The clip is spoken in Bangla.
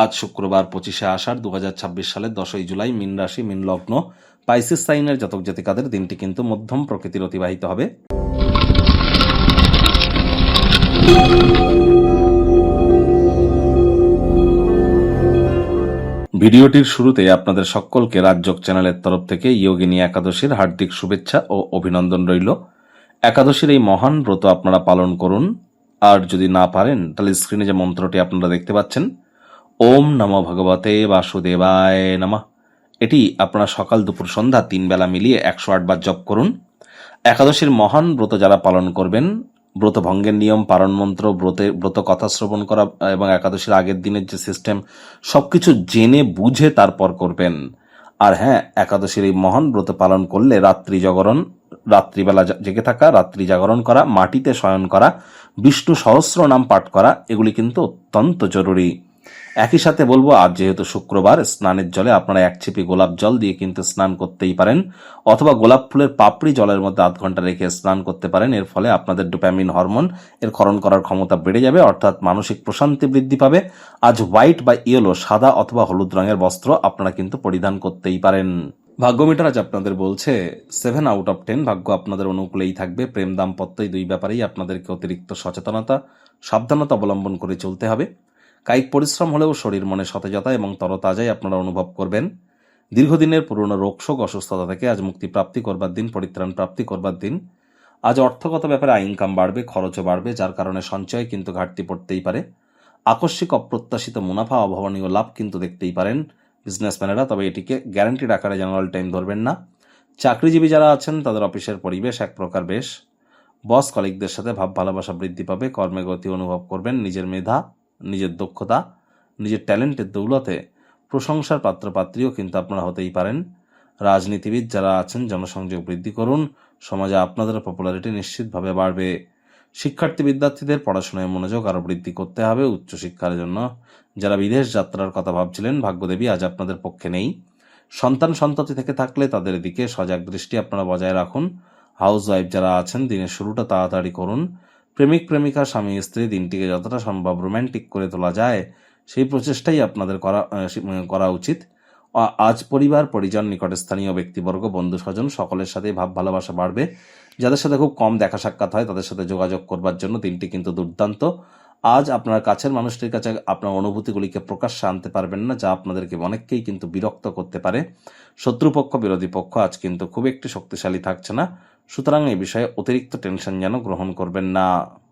আজ শুক্রবার 25শে আষাঢ় 2026 সালের 10ই জুলাই, মীন রাশি, মীন লগ্ন, পাইসিস সাইনের জাতক জাতিকাদের দিনটি কিন্তু মধ্যম প্রকৃতির অতিবাহিত হবে। ভিডিওটির শুরুতে আপনাদের সকলকে রাজযোগ চ্যানেলের তরফ থেকে যোগিনী একাদশীর হার্দিক শুভেচ্ছা ও অভিনন্দন রইল। একাদশীর এই মহান ব্রত আপনারা পালন করুন। আর যদি না পারেন তাহলে স্ক্রিনে যে মন্ত্রটি আপনারা দেখতে পাচ্ছেন, ওম নমো ভগবতে বাসুদেবায় নমঃ, এটি আপনারা সকাল দুপুর সন্ধ্যা 3 বেলা মিলিয়ে 108 বার জপ করুন। একাদশীর মহান ব্রত যারা পালন করবেন, ব্রত ভঙ্গের নিয়ম, পারণ মন্ত্র, ব্রত কথা শ্রবণ করা এবং একাদশীর আগের দিনের যে সিস্টেম, সবকিছু জেনে বুঝে তারপর করবেন। আর হ্যাঁ, একাদশীর এই মহান ব্রত পালন করলে রাত্রিবেলা জেগে থাকা, রাত্রি জাগরণ করা, মাটিতে শয়ন করা, বিষ্ণু সহস্র নাম পাঠ করা, এগুলি কিন্তু অত্যন্ত জরুরি। একই সাথে বলবো, আজ যেহেতু শুক্রবার, স্নানের জলে আপনারা 1 ছিপি গোলাপ জল দিয়ে কিন্তু স্নান করতেই পারেন, অথবা গোলাপ ফুলের পাপড়ি জলের মধ্যে 0.5 ঘন্টা রেখে স্নান করতে পারেন। এর ফলে আপনাদের ডোপামিন হরমোন এর ক্ষরণ করার ক্ষমতা বেড়ে যাবে, অর্থাৎ মানসিক প্রশান্তি বৃদ্ধি পাবে। আজ হোয়াইট বা ইয়েলো, সাদা অথবা হলুদ রঙের বস্ত্র আপনারা কিন্তু পরিধান করতেই পারেন। ভাগ্যমিটার আজ আপনাদের বলছে 7 আউট অফ 10, ভাগ্য আপনাদের অনুকূলেই থাকবে। প্রেম দাম্পত্য এই দুই ব্যাপারেই আপনাদেরকে অতিরিক্ত সচেতনতা, সাবধানতা অবলম্বন করে চলতে হবে। কায়িক পরিশ্রম হলেও শরীর মনে সতেজতা এবং তরতাজাই আপনারা অনুভব করবেন। দীর্ঘদিনের পুরনো রোগশোক, অসুস্থতা থেকে আজ মুক্তি প্রাপ্তি করবার দিন, পরিত্রাণ প্রাপ্তি করবার দিন। আজ অর্থগত ব্যাপারে ইনকাম বাড়বে, খরচও বাড়বে, যার কারণে সঞ্চয় কিন্তু ঘাটতি পড়তেই পারে। আকস্মিক অপ্রত্যাশিত মুনাফা, অভাবনীয় লাভ কিন্তু দেখতেই পারেন বিজনেসম্যানেরা, তবে এটিকে গ্যারান্টিড আকারে জেনারেল টাইম ধরবেন না। চাকরিজীবী যারা আছেন তাদের অফিসের পরিবেশ এক প্রকার বেশ। বস কলিগদের সাথে ভাব ভালোবাসা বৃদ্ধি পাবে, কর্মে গতি অনুভব করবেন। নিজের মেধা, নিজের দক্ষতা, নিজের ট্যালেন্টের দৌলতে প্রশংসার পাত্রপাত্রীও কিন্তু আপনারা হতেই পারেন। রাজনীতিবিদ যারা আছেন জনসংযোগ বৃদ্ধি করুন, সমাজে আপনাদের পপুলারিটি নিশ্চিতভাবে বাড়বে। শিক্ষার্থী বিদ্যার্থীদের পড়াশোনায় মনোযোগ আরও বৃদ্ধি করতে হবে উচ্চশিক্ষার জন্য। যারা বিদেশ যাত্রার কথা ভাবছিলেন, ভাগ্যদেবী আজ আপনাদের পক্ষে নেই। সন্তান সন্ততি থেকে থাকলে তাদের দিকে সজাগ দৃষ্টি আপনারা বজায় রাখুন। হাউস ওয়াইফ যারা আছেন, দিনের শুরুটা তাড়াতাড়ি করুন। প্রেমিক প্রেমিকা, স্বামী স্ত্রী দিনটিকে যতটা সম্ভব রোম্যান্টিক করে তোলা যায় সেই প্রচেষ্টাই আপনাদের করা উচিত। আজ পরিবার পরিজন, নিকটস্থানীয় ব্যক্তিবর্গ, বন্ধু স্বজন সকলের সাথে ভাব ভালোবাসা বাড়বে। যাদের সাথে খুব কম দেখা সাক্ষাৎ হয় তাদের সাথে যোগাযোগ করবার জন্য দিনটি কিন্তু দুর্দান্ত। আজ আপনার কাছের মানুষটির কাছে আপনার অনুভূতিগুলিকে প্রকাশ্যে আনতে পারবেন না, যা আপনাদেরকে অনেককেই কিন্তু বিরক্ত করতে পারে। শত্রুপক্ষ, বিরোধী পক্ষ আজ কিন্তু খুব একটি শক্তিশালী থাকছে না, সুতরাং এই বিষয়ে অতিরিক্ত টেনশন যেন গ্রহণ করবেন না।